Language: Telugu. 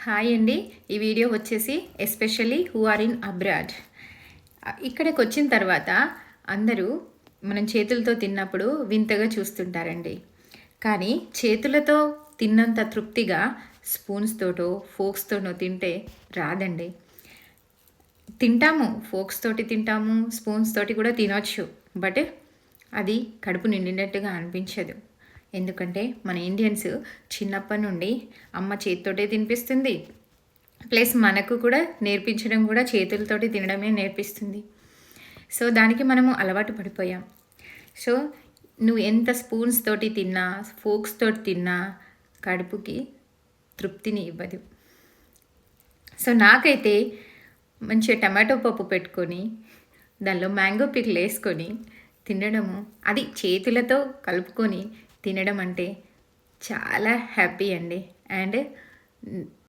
హాయ్ అండి. ఈ వీడియో వచ్చేసి especially who are in abroad. ఇక్కడికి వచ్చిన తర్వాత అందరూ మనం చేతులతో తిన్నప్పుడు వింతగా చూస్తుంటారండి. కానీ చేతులతో తిన్నంత తృప్తిగా స్పూన్స్ తోటో ఫోక్స్ తోనో తింటే రాదండి. తింటాము, ఫోక్స్ తోటి తింటాము, స్పూన్స్ తోటి కూడా తినొచ్చు. బట్ అది కడుపు నిండినట్టుగా అనిపించదు. ఎందుకంటే మన ఇండియన్స్ చిన్నప్పటి నుండి అమ్మ చేతితోటే తినిపిస్తుంది. ప్లస్ మనకు కూడా నేర్పించడం కూడా చేతులతోటి తినడమే నేర్పిస్తుంది. సో దానికి మనము అలవాటు పడిపోయాం. సో నువ్వు ఎంత స్పూన్స్ తోటి తిన్నా, ఫోక్స్ తోటి తిన్నా కడుపుకి తృప్తిని ఇవ్వదు. సో నాకైతే మంచిగా టమాటో పప్పు పెట్టుకొని దానిలో మ్యాంగో పికిల్ వేసుకొని తినడము, అది చేతులతో కలుపుకొని తినడం అంటే చాలా హ్యాపీ అండి. అండ్